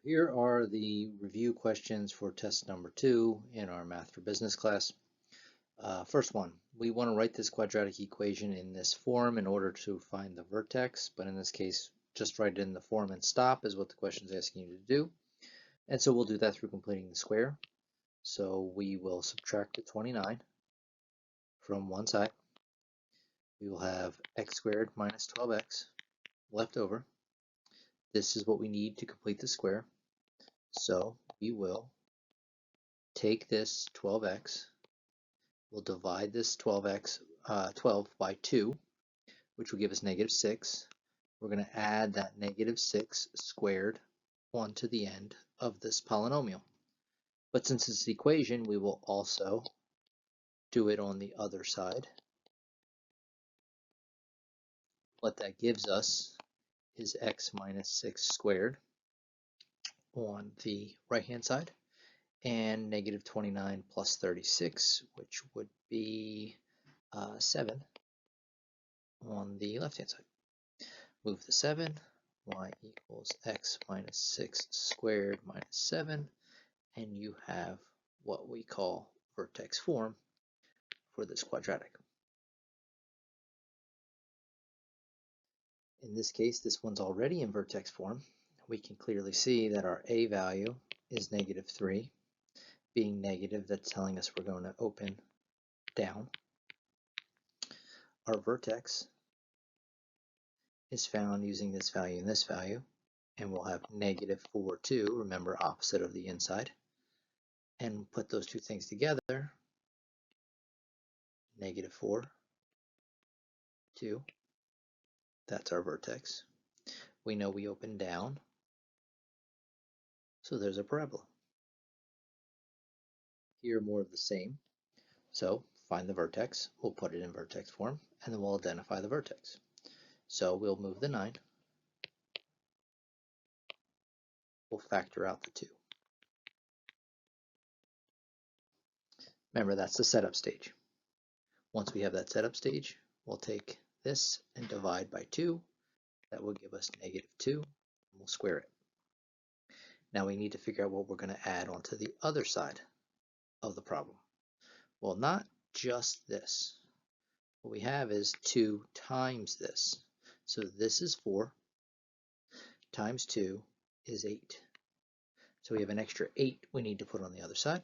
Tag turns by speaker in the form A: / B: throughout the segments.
A: Here are the review questions for test number 2 in our Math for Business class. First one, we want to write this quadratic equation in this form in order to find the vertex, but in this case, just write it in the form and stop is what the question is asking you to do. And so we'll do that through completing the square. So we will subtract the 29 from one side. We will have x squared minus 12x left over. This is what we need to complete the square. So we will take this 12x, we'll divide this 12 by 2, which will give us -6. We're going to add that -6 squared onto the end of this polynomial. But since it's an equation, we will also do it on the other side. What that gives us is x minus 6 squared on the right-hand side, and -29 plus 36, which would be 7 on the left-hand side. Move the 7, y equals x minus 6 squared minus 7, and you have what we call vertex form for this quadratic. In this case, this one's already in vertex form. We can clearly see that our a value is -3. Being negative, that's telling us we're going to open down. Our vertex is found using this value and this value, and we'll have -4, 2, remember opposite of the inside, and put those two things together, -4, 2, that's our vertex. We know we open down, so there's a parabola. Here more of the same, so find the vertex, we'll put it in vertex form, and then we'll identify the vertex. So we'll move the 9, we'll factor out the 2. Remember, that's the setup stage. Once we have that setup stage, we'll take this and divide by 2. That will give us -2, and we'll square it. Now we need to figure out what we're going to add onto the other side of the problem. Well, not just this. What we have is 2 times this. So this is 4 times 2 is 8. So we have an extra 8 we need to put on the other side.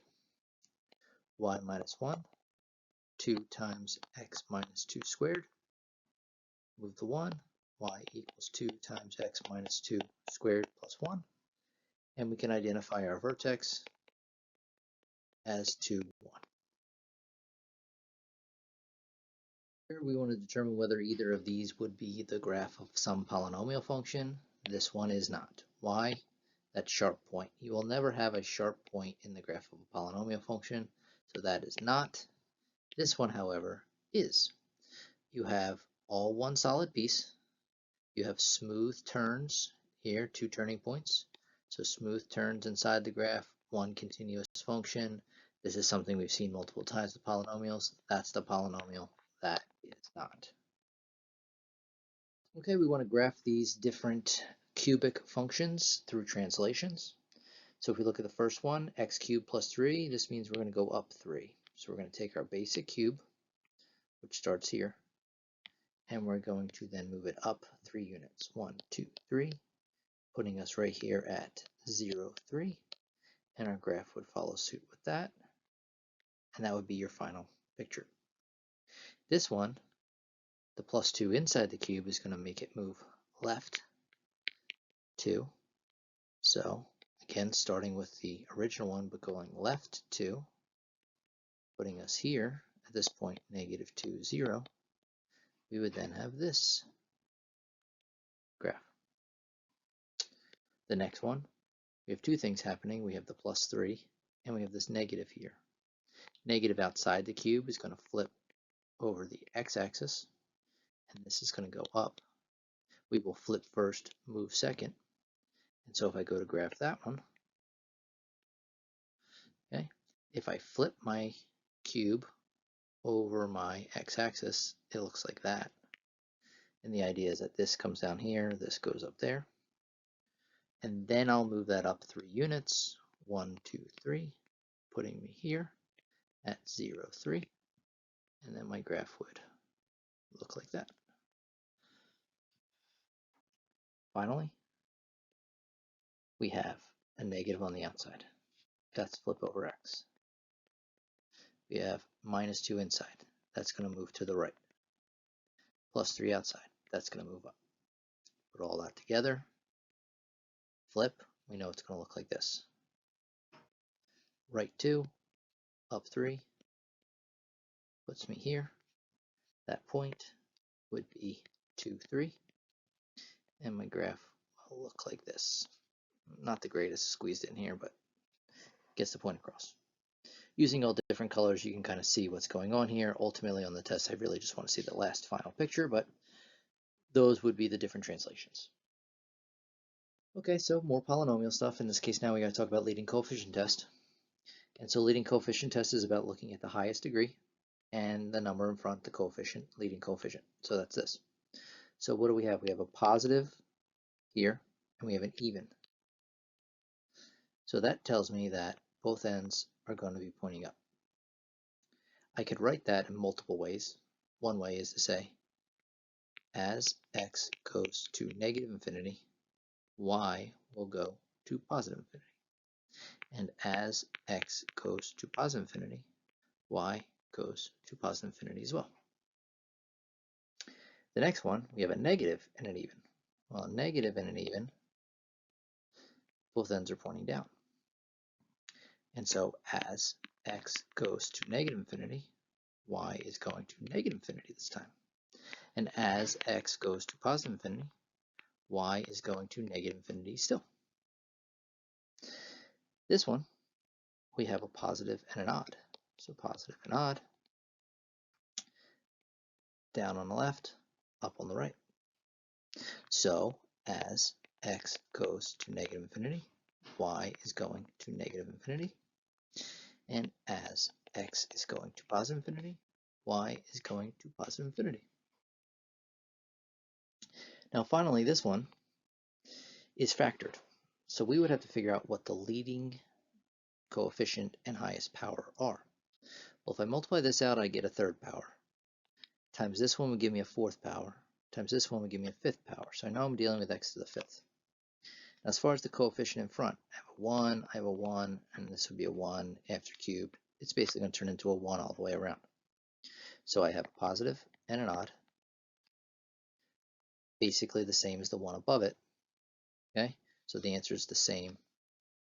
A: Y minus 1, 2 times x minus 2 squared. Move the 1, y equals 2 times x minus 2 squared plus 1. And we can identify our vertex as 2, 1. Here we want to determine whether either of these would be the graph of some polynomial function. This one is not. Why? That sharp point. You will never have a sharp point in the graph of a polynomial function, so that is not. This one, however, is. You have all one solid piece. You have smooth turns here, 2 turning points. So smooth turns inside the graph, one continuous function. This is something we've seen multiple times with polynomials. That's the polynomial. That is not. Okay, we want to graph these different cubic functions through translations. So if we look at the first one, x cubed plus 3, this means we're going to go up 3. So we're going to take our basic cube, which starts here, and we're going to then move it up 3 units. 1, 2, 3, putting us right here at 0, 3, and our graph would follow suit with that, and that would be your final picture. This one, the plus 2 inside the cube is going to make it move left 2. So again, starting with the original one, but going left 2, putting us here at this point, -2, 0. We would then have this graph. The next one, we have 2 things happening. We have the plus 3, and we have this negative here. Negative outside the cube is going to flip over the x-axis, and this is going to go up. We will flip first, move second. And so if I go to graph that one, okay, if I flip my cube over my x-axis, it looks like that. And the idea is that this comes down here, this goes up there. And then I'll move that up 3 units, 1, 2, 3, putting me here at 0, 3. And then my graph would look like that. Finally, we have a negative on the outside. That's flip over x. We have minus 2 inside. That's going to move to the right. Plus 3 outside. That's going to move up. Put all that together. Flip. We know it's going to look like this. Right 2, up 3. Puts me here. That point would be 2, 3. And my graph will look like this. Not the greatest squeezed in here, but gets the point across. Using all different colors, you can kind of see what's going on here. Ultimately on the test, I really just want to see the last final picture, but those would be the different translations. Okay, so more polynomial stuff. In this case now we got to talk about leading coefficient test. And so leading coefficient test is about looking at the highest degree and the number in front, the coefficient, leading coefficient. So that's this. So what do we have? We have a positive here, and we have an even. So that tells me that both ends are going to be pointing up. I could write that in multiple ways. One way is to say, as x goes to negative infinity, y will go to positive infinity. And as x goes to positive infinity, y goes to positive infinity as well. The next one, we have a negative and an even. Well, a negative and an even, both ends are pointing down. And so as x goes to negative infinity, y is going to negative infinity this time. And as x goes to positive infinity, y is going to negative infinity still. This one, we have a positive and an odd. So positive and odd, down on the left, up on the right. So as x goes to negative infinity, y is going to negative infinity. And as x is going to positive infinity, y is going to positive infinity. Now finally, this one is factored. So we would have to figure out what the leading coefficient and highest power are. Well, if I multiply this out, I get a third power. Times this one would give me a fourth power. Times this one would give me a fifth power. So I know I'm dealing with x to the fifth. Now, as far as the coefficient in front, I have a 1, I have a 1, and this would be a 1 after cubed. It's basically going to turn into a 1 all the way around. So I have a positive and an odd, basically the same as the one above it. Okay, so the answer is the same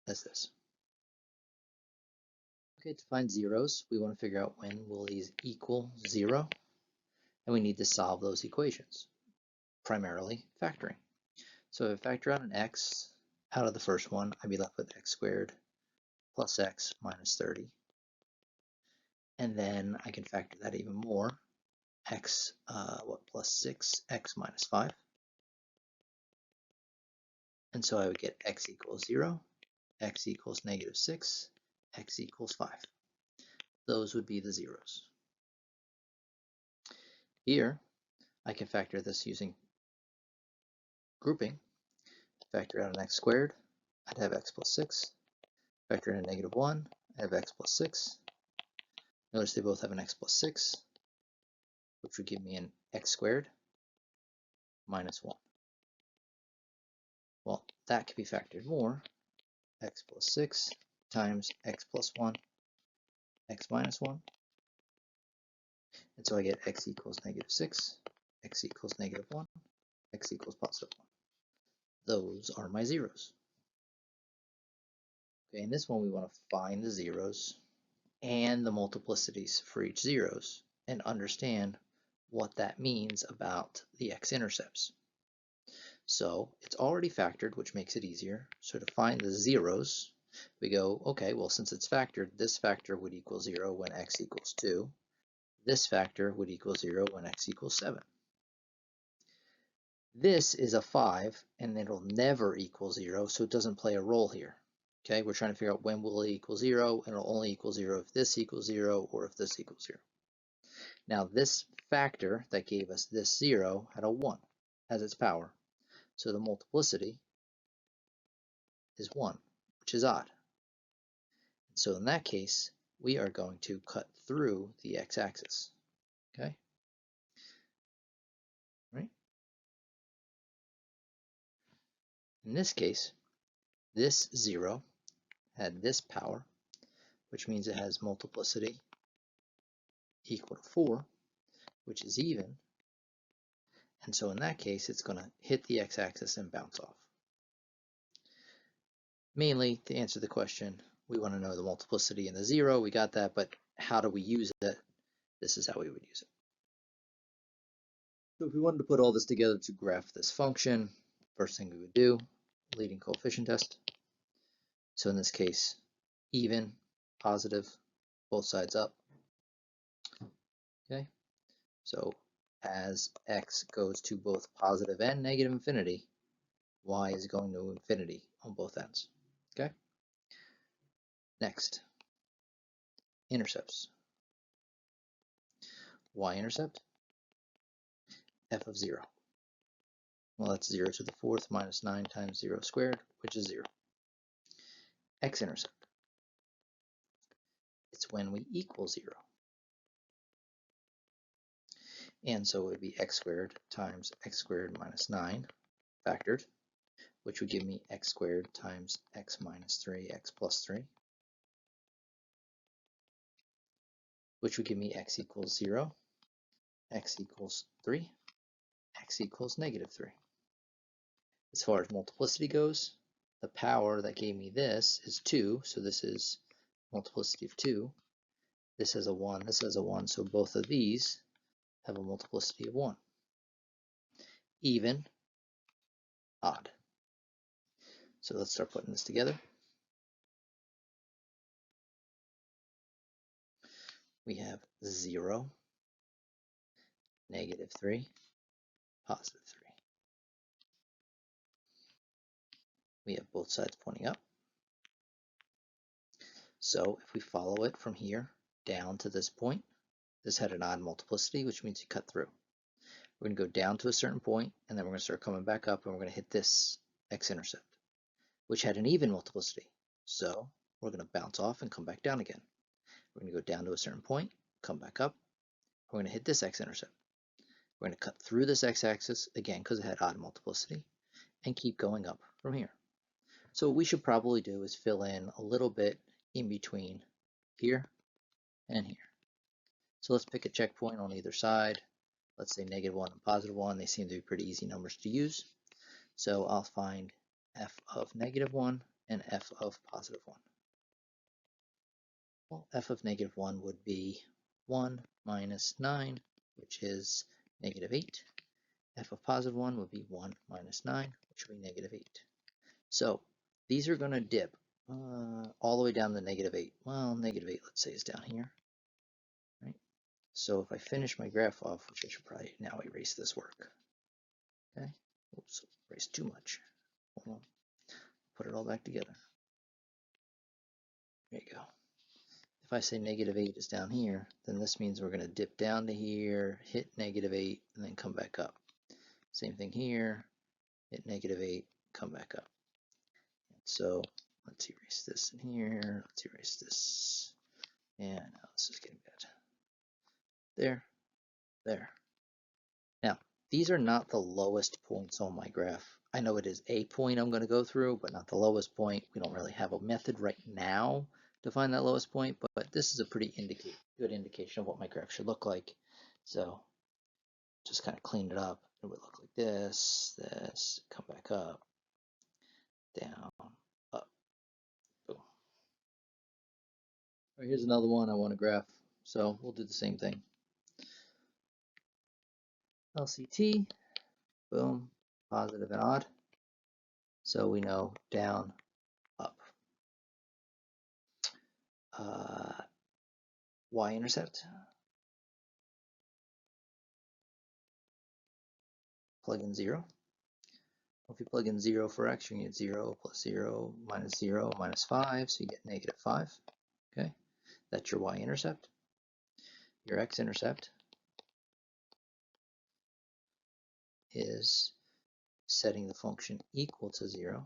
A: as this. Okay, to find zeros, we want to figure out when will these equal 0, and we need to solve those equations, primarily factoring. So if I factor out an x out of the first one, I'd be left with x squared plus x minus 30. And then I can factor that even more, x plus 6, x minus 5. And so I would get x equals 0, x equals negative 6, x equals 5. Those would be the zeros. Here, I can factor this using grouping. Factor out an x squared, I'd have x plus 6. Factor in a negative 1, I have x plus 6. Notice they both have an x plus 6, which would give me an x squared minus 1. Well, that could be factored more. X plus 6 times x plus 1, x minus 1. And so I get x equals negative 6, x equals negative 1, x equals positive 1. Those are my zeros. Okay, in this one we want to find the zeros and the multiplicities for each zeros and understand what that means about the x-intercepts. So it's already factored, which makes it easier. So to find the zeros, we go, okay, well, since it's factored, this factor would equal 0 when x equals 2. This factor would equal 0 when x equals 7. This is a 5, and it'll never equal 0, so it doesn't play a role here. Okay, we're trying to figure out when will it equal 0, and it'll only equal 0 if this equals 0 or if this equals 0. Now this factor that gave us this 0 had a 1 as its power. So the multiplicity is 1, which is odd. So in that case, we are going to cut through the x-axis. Okay? Right? In this case, this 0 had this power, which means it has multiplicity equal to 4, which is even. And so in that case, it's going to hit the x-axis and bounce off. Mainly, to answer the question, we want to know the multiplicity and the 0. We got that, but how do we use it? This is how we would use it. So if we wanted to put all this together to graph this function, first thing we would do, leading coefficient test. So in this case, even, positive, both sides up. Okay, so as x goes to both positive and negative infinity, y is going to infinity on both ends. Okay, next, intercepts. Y-intercept, f of 0. Well, that's 0 to the 4th minus 9 times 0 squared, which is 0. X-intercept, it's when we equal 0. And so it would be x squared times x squared minus 9 factored, which would give me x squared times x minus 3, x plus 3, which would give me x equals 0, x equals 3, x equals negative 3. As far as multiplicity goes, the power that gave me this is 2, so this is multiplicity of 2. This has a 1, this has a 1, so both of these have a multiplicity of 1. Even, odd. So let's start putting this together. We have 0, negative 3, positive 3. We have both sides pointing up. So if we follow it from here down to this point, this had an odd multiplicity, which means you cut through. We're going to go down to a certain point, and then we're going to start coming back up, and we're going to hit this x-intercept, which had an even multiplicity. So we're going to bounce off and come back down again. We're going to go down to a certain point, come back up. We're going to hit this x-intercept. We're going to cut through this x-axis, again, because it had odd multiplicity, and keep going up from here. So what we should probably do is fill in a little bit in between here and here. So let's pick a checkpoint on either side. Let's say negative 1 and positive 1. They seem to be pretty easy numbers to use. So I'll find f of negative 1 and f of positive 1. Well, f of negative 1 would be 1 minus 9, which is negative 8. F of positive 1 would be 1 minus 9, which would be negative 8. So these are going to dip all the way down to negative 8. Well, negative 8, let's say, is down here. Right? So if I finish my graph off, which I should probably now erase this work. Okay. Oops, erase too much. Hold on. Put it all back together. There you go. If I say negative 8 is down here, then this means we're going to dip down to here, hit negative 8, and then come back up. Same thing here, hit negative 8, come back up. So let's erase this in here. Let's erase this. And now this is getting bad. There, there. Now, these are not the lowest points on my graph. I know it is a point I'm going to go through, but not the lowest point. We don't really have a method right now to find that lowest point, but this is a pretty good indication of what my graph should look like. So just kind of clean it up. It would look like this, this, come back up, down, up, boom. All right, here's another one I want to graph. So we'll do the same thing. LCT, boom, positive and odd. So we know down, up. Y-intercept. Plug in 0. If you plug in 0 for x, you get 0 plus 0 minus 5, so you get negative 5. Okay, that's your y-intercept. Your x-intercept is setting the function equal to 0.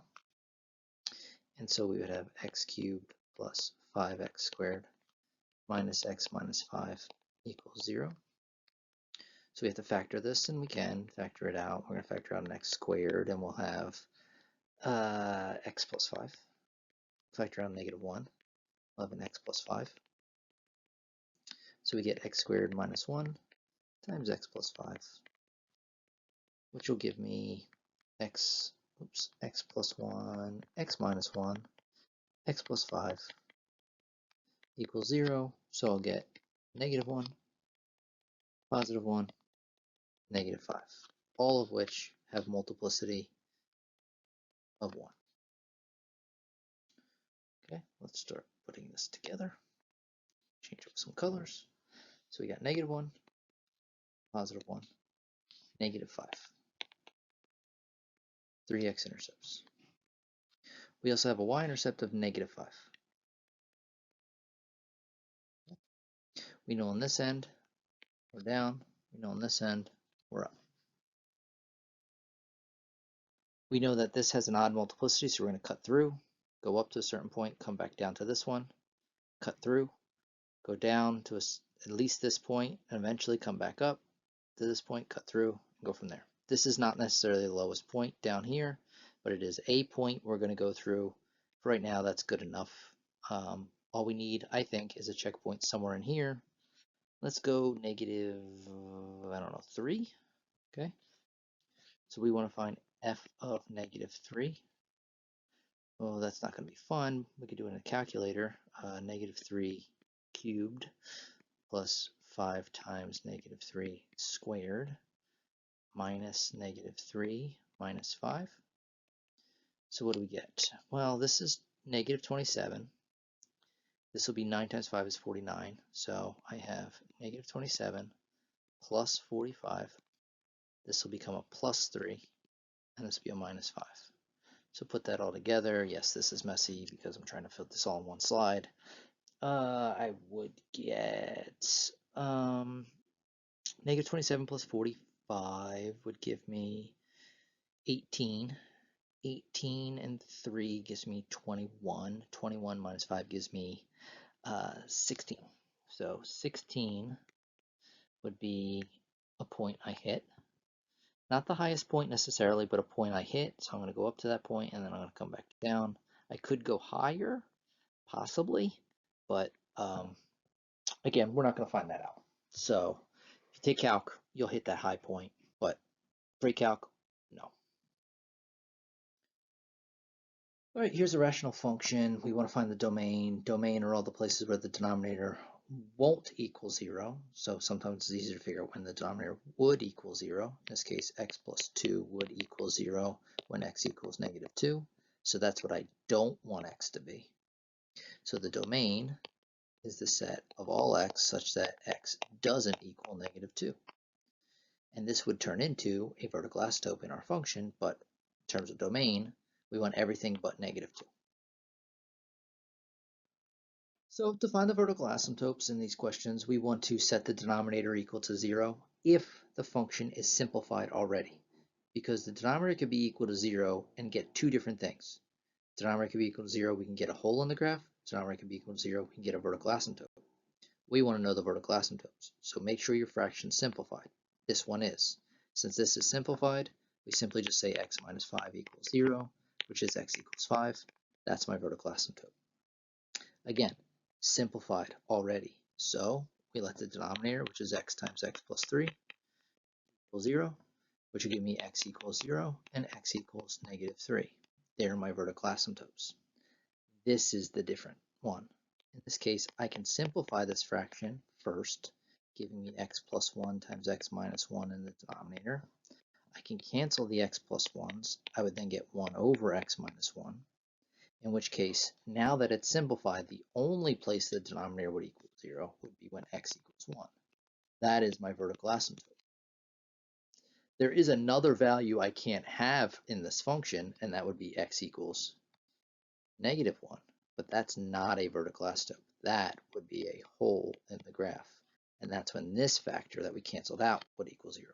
A: And so we would have x cubed plus 5x squared minus x minus 5 equals 0. So we have to factor this, and we can factor it out. We're going to factor out an x squared, and we'll have x plus 5. Factor out negative 1. We'll have an x plus 5. So we get x squared minus 1 times x plus 5, which will give me x plus 1, x minus 1, x plus 5 equals 0. So I'll get negative 1, positive 1, negative 5, all of which have multiplicity of 1. Okay, let's start putting this together. Change up some colors. So we got negative 1, positive 1, negative 5. 3 x-intercepts. We also have a y-intercept of negative 5. We know on this end we're down. We know on this end we're up. We know that this has an odd multiplicity, so we're going to cut through, go up to a certain point, come back down to this one, cut through, go down to at least this point, and eventually come back up to this point, cut through, and go from there. This is not necessarily the lowest point down here, but it is a point we're going to go through. For right now, that's good enough. All we need, I think, is a checkpoint somewhere in here. Let's go negative, I don't know, 3. Okay. So we want to find f of negative 3. Well, that's not going to be fun. We could do it in a calculator. Negative 3 cubed plus 5 times negative 3 squared minus negative 3 minus 5. So what do we get? Well, this is negative 27. This will be 9 times 5 is 49. So I have negative 27 plus 45. This will become a plus 3, and this will be a minus 5. So put that all together. Yes, this is messy because I'm trying to fit this all in one slide. I would get negative 27 plus 45 would give me 18. 18 and 3 gives me 21. 21 minus 5 gives me 16. So 16 would be a point I hit. Not the highest point necessarily, but a point I hit. So I'm going to go up to that point, and then I'm going to come back down. I could go higher, possibly, but again, we're not going to find that out. So if you take calc, you'll hit that high point, but pre-calc, no. All right, here's a rational function. We want to find the domain. Domain are all the places where the denominator won't equal 0. So sometimes it's easier to figure out when the denominator would equal 0. In this case, x plus 2 would equal 0 when x equals negative 2. So that's what I don't want x to be. So the domain is the set of all x such that x doesn't equal negative 2. And this would turn into a vertical asymptote in our function, but in terms of domain, we want everything but negative 2. So to find the vertical asymptotes in these questions, we want to set the denominator equal to 0 if the function is simplified already. Because the denominator could be equal to 0 and get two different things. Denominator could be equal to 0, we can get a hole in the graph. Denominator could be equal to 0, we can get a vertical asymptote. We want to know the vertical asymptotes, so make sure your fraction is simplified. This one is. Since this is simplified, we simply just say x minus 5 equals 0, which is x equals 5. That's my vertical asymptote. Again, simplified already. So we let the denominator, which is x times x plus 3, equal 0, which will give me x equals 0 and x equals negative 3. They're my vertical asymptotes. This is the different one. In this case, I can simplify this fraction first, giving me x plus 1 times x minus 1 in the denominator. I can cancel the x plus 1's. I would then get 1 over x minus 1, in which case, now that it's simplified, the only place the denominator would equal 0 would be when x equals 1. That is my vertical asymptote. There is another value I can't have in this function, and that would be x equals negative 1. But that's not a vertical asymptote. That would be a hole in the graph. And that's when this factor that we canceled out would equal 0.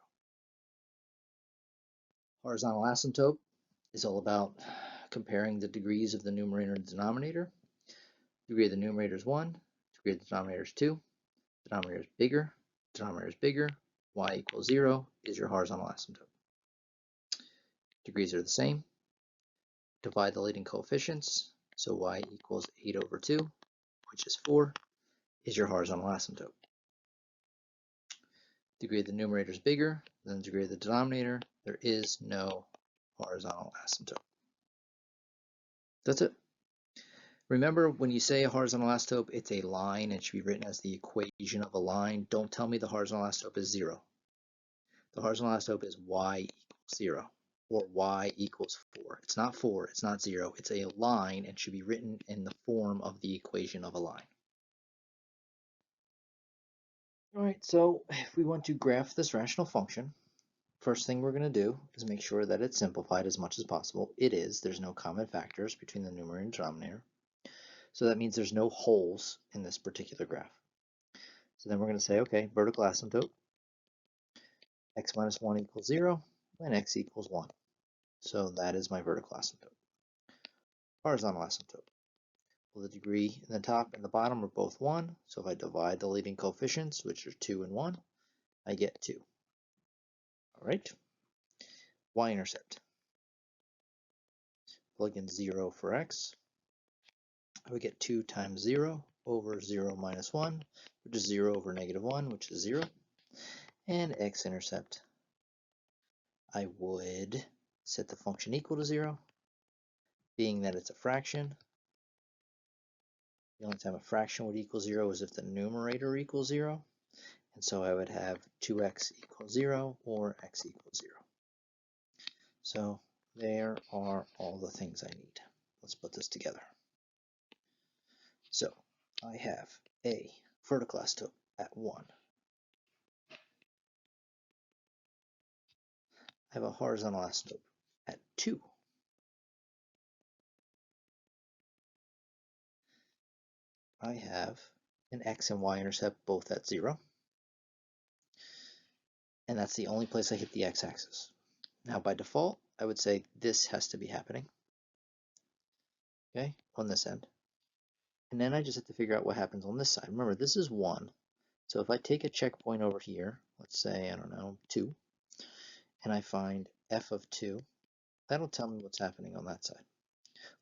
A: Horizontal asymptote is all about comparing the degrees of the numerator and denominator. Degree of the numerator is 1, degree of the denominator is 2, denominator is bigger, y equals 0 is your horizontal asymptote. Degrees are the same. Divide the leading coefficients, so y equals 8 over 2, which is 4, is your horizontal asymptote. Degree of the numerator is bigger than the degree of the denominator. There is no horizontal asymptote. That's it. Remember, when you say a horizontal asymptote, it's a line. It should be written as the equation of a line. Don't tell me the horizontal asymptote is 0. The horizontal asymptote is y equals 0 or y equals 4. It's not 4, it's not 0. It's a line and should be written in the form of the equation of a line. All right, so if we want to graph this rational function, first thing we're going to do is make sure that it's simplified as much as possible. It is. There's no common factors between the numerator and denominator. So that means there's no holes in this particular graph. So then we're going to say, okay, vertical asymptote, x minus 1 equals 0, and x equals 1. So that is my vertical asymptote. Horizontal asymptote. Well, the degree in the top and the bottom are both 1. So if I divide the leading coefficients, which are 2 and 1, I get 2. All right. Y-intercept. Plug in 0 for x. I would get 2 times 0 over 0 minus 1, which is 0 over negative 1, which is 0. And x-intercept, I would set the function equal to 0, being that it's a fraction. The only time a fraction would equal 0 is if the numerator equals 0. And so I would have 2x equals 0 or x equals 0. So there are all the things I need. Let's put this together. So I have a vertical asymptote at 1. I have a horizontal asymptote at 2. I have an x and y-intercept both at 0. And that's the only place I hit the x-axis. Now by default, I would say this has to be happening, okay, on this end. And then I just have to figure out what happens on this side. Remember, this is 1. So if I take a checkpoint over here, let's say, I don't know, 2, and I find f of 2, that'll tell me what's happening on that side.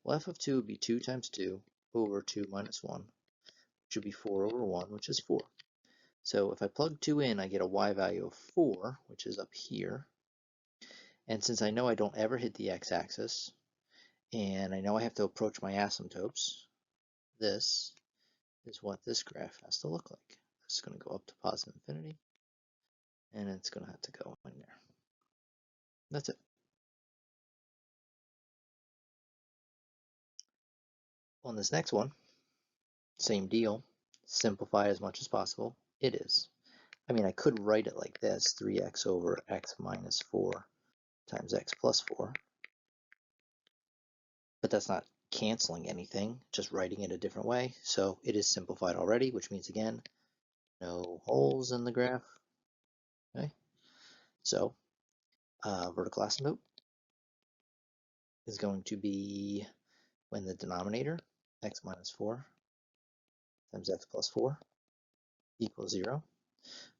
A: Well, f of 2 would be 2 times 2 over 2 minus 1, which would be 4 over 1, which is 4. So if I plug 2 in, I get a y value of 4, which is up here. And since I know I don't ever hit the x-axis, and I know I have to approach my asymptotes, this is what this graph has to look like. It's going to go up to positive infinity, and it's going to have to go in there. That's it. On this next one, same deal. Simplify as much as possible. It is. I mean, I could write it like this, 3x over x minus 4 times x plus 4. But that's not canceling anything, just writing it a different way. So it is simplified already, which means, again, no holes in the graph. Okay. So vertical asymptote is going to be when the denominator, x minus 4 times x plus 4 equals 0,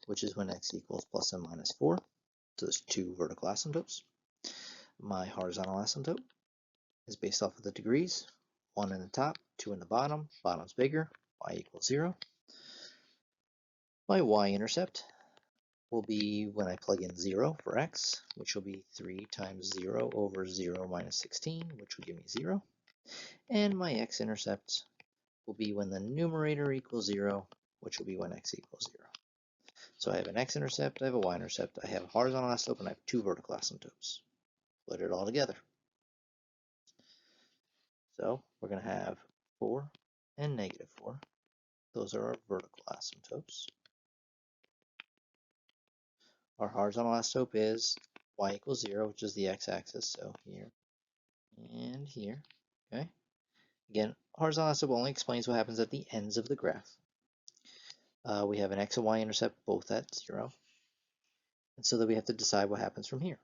A: which is when x equals plus and minus 4. So there's 2 vertical asymptotes. My horizontal asymptote is based off of the degrees, 1 in the top, 2 in the bottom. Bottom's bigger, y equals 0. My y-intercept will be when I plug in 0 for x, which will be 3 times 0 over 0 minus 16, which will give me 0. And my x-intercept will be when the numerator equals 0, which will be when x equals 0. So I have an x-intercept, I have a y-intercept, I have a horizontal asymptote, and I have 2 vertical asymptotes. Put it all together. So we're going to have 4 and negative 4. Those are our vertical asymptotes. Our horizontal asymptote is y equals 0, which is the x-axis, so here and here. Okay. Again, horizontal asymptote only explains what happens at the ends of the graph. We have an x and y intercept both at 0, and so that we have to decide what happens from here.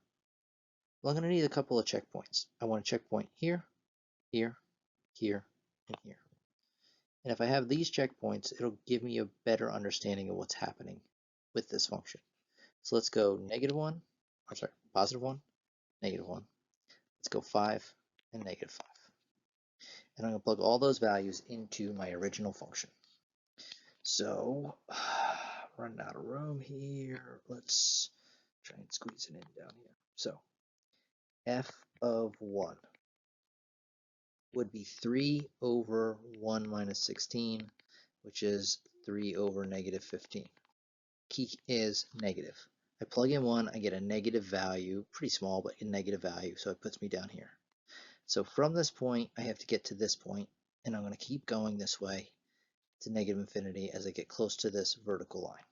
A: Well, I'm going to need a couple of checkpoints. I want a checkpoint here, here, here, and here. And if I have these checkpoints, it'll give me a better understanding of what's happening with this function. So let's go -1, I'm sorry, +1, -1. Let's go 5 and -5. And I'm going to plug all those values into my original function. So, running out of room here. Let's try and squeeze it in down here. So, f of 1 would be 3 over 1 minus 16, which is 3 over -15. Key is negative. I plug in 1, I get a negative value, pretty small, but a negative value, so it puts me down here. So from this point, I have to get to this point, and I'm going to keep going this way to -infinity as I get close to this vertical line.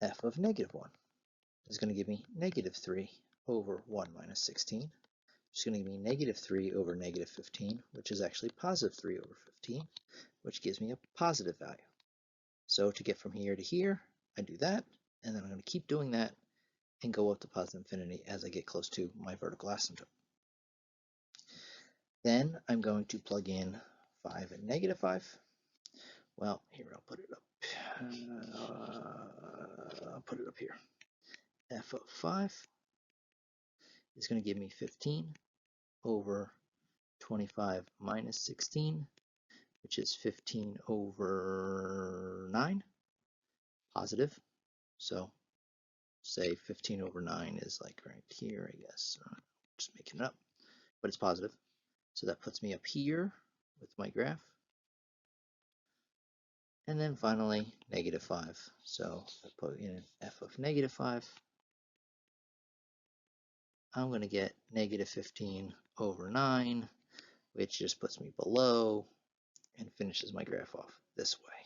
A: F of -1 is going to give me -3 over 1 minus 16. It's going to give me -3 over -15, which is actually +3 over 15, which gives me a positive value. So to get from here to here, I do that, and then I'm going to keep doing that and go up to +infinity as I get close to my vertical asymptote. Then I'm going to plug in 5 and -5. Well, here, I'll put it up. I'll put it up here. F of 5 is going to give me 15 over 25 minus 16, which is 15 over 9, positive. So say 15 over 9 is like right here, I guess. Just making it up, but it's positive. So that puts me up here with my graph. And then finally, -5. So if I put in f of -5, I'm going to get -15 over 9, which just puts me below and finishes my graph off this way.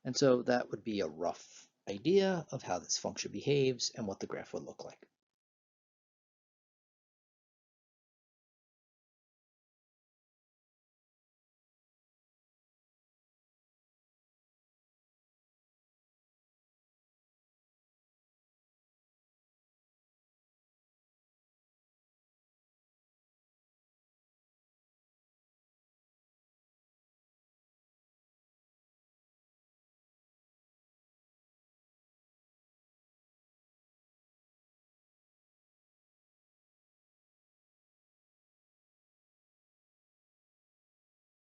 A: And so that would be a rough idea of how this function behaves and what the graph would look like.